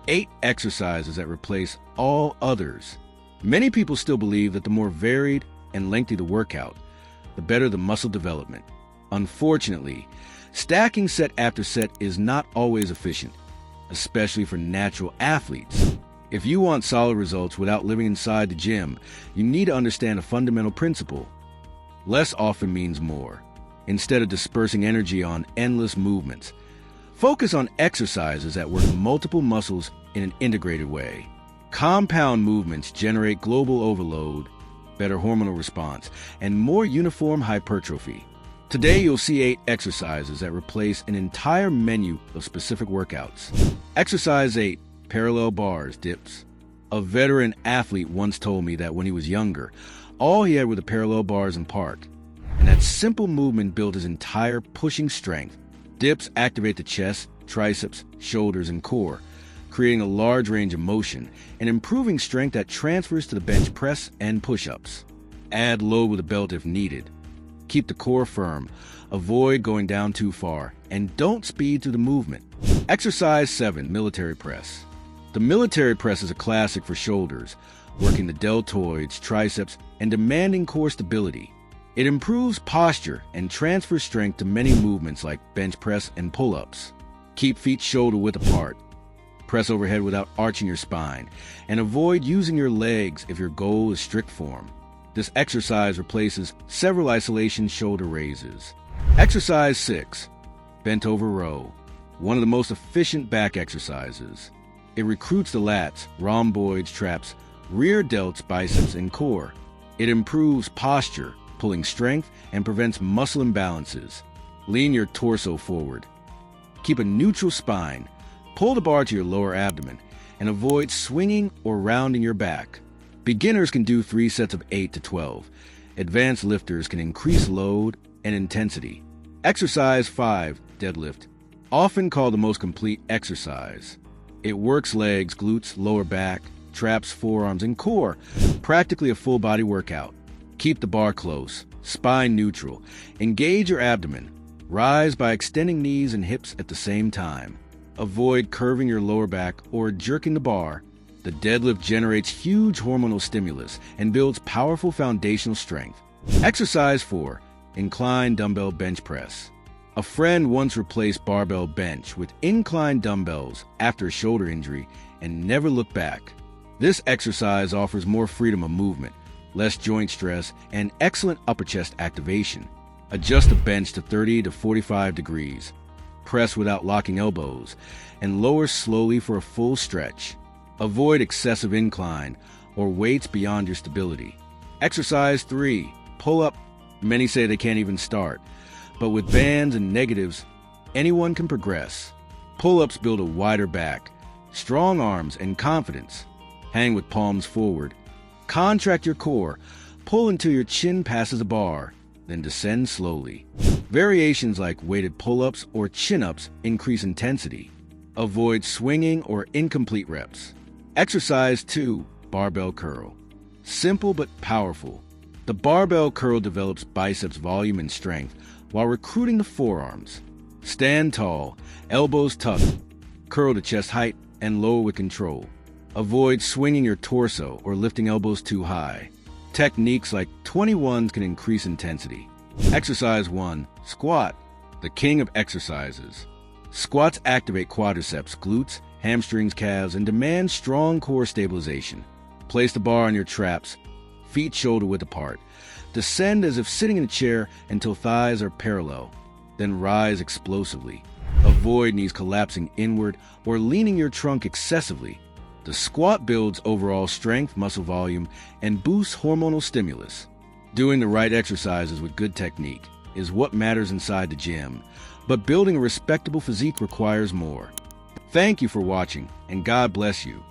8 exercises that replace all others. Many people still believe that the more varied and lengthy the workout, the better the muscle development. Unfortunately, stacking set after set is not always efficient, especially for natural athletes. If you want solid results without living inside the gym, you need to understand a fundamental principle. Less often means more. Instead of dispersing energy on endless movements, focus on exercises that work multiple muscles in an integrated way. Compound movements generate global overload, better hormonal response, and more uniform hypertrophy. Today, you'll see 8 exercises that replace an entire menu of specific workouts. Exercise 8, parallel bars, dips. A veteran athlete once told me that when he was younger, all he had were the parallel bars in park, and that simple movement built his entire pushing strength. Dips activate the chest, triceps, shoulders, and core, creating a large range of motion and improving strength that transfers to the bench press and push-ups. Add load with a belt if needed. Keep the core firm, avoid going down too far, and don't speed through the movement. Exercise 7, military press. The military press is a classic for shoulders, working the deltoids, triceps, and demanding core stability. It improves posture and transfers strength to many movements like bench press and pull-ups. Keep feet shoulder width apart. Press overhead without arching your spine, and avoid using your legs if your goal is strict form. This exercise replaces several isolation shoulder raises. Exercise 6, bent over row. One of the most efficient back exercises. It recruits the lats, rhomboids, traps, rear delts, biceps, and core. It improves posture, pulling strength, and prevents muscle imbalances. Lean your torso forward. Keep a neutral spine. Pull the bar to your lower abdomen, and avoid swinging or rounding your back. Beginners can do 3 sets of 8 to 12. Advanced lifters can increase load and intensity. Exercise 5, deadlift. Often called the most complete exercise. It works legs, glutes, lower back, traps, forearms, and core. Practically a full body workout. Keep the bar close, spine neutral. Engage your abdomen. Rise by extending knees and hips at the same time. Avoid curving your lower back or jerking the bar. The deadlift generates huge hormonal stimulus and builds powerful foundational strength. Exercise 4, incline dumbbell bench press. A friend once replaced barbell bench with incline dumbbells after a shoulder injury and never looked back. This exercise offers more freedom of movement, less joint stress, and excellent upper chest activation. Adjust the bench to 30 to 45 degrees. Press without locking elbows, and lower slowly for a full stretch. Avoid excessive incline or weights beyond your stability. Exercise 3, pull up. Many say they can't even start, but with bands and negatives, anyone can progress. Pull-ups build a wider back, strong arms, and confidence. Hang with palms forward. Contract your core. Pull until your chin passes a bar, then descend slowly. Variations like weighted pull-ups or chin-ups increase intensity. Avoid swinging or incomplete reps. Exercise 2, barbell curl. Simple but powerful. The barbell curl develops biceps volume and strength while recruiting the forearms. Stand tall, elbows tucked, curl to chest height, and lower with control. Avoid swinging your torso or lifting elbows too high. Techniques like 21s can increase intensity. Exercise 1, squat, the king of exercises. Squats activate quadriceps, glutes, hamstrings, calves, and demand strong core stabilization. Place the bar on your traps, feet shoulder width apart. Descend as if sitting in a chair until thighs are parallel. Then rise explosively. Avoid knees collapsing inward or leaning your trunk excessively. The squat builds overall strength, muscle volume, and boosts hormonal stimulus. Doing the right exercises with good technique is what matters inside the gym, but building a respectable physique requires more. Thank you for watching, and God bless you.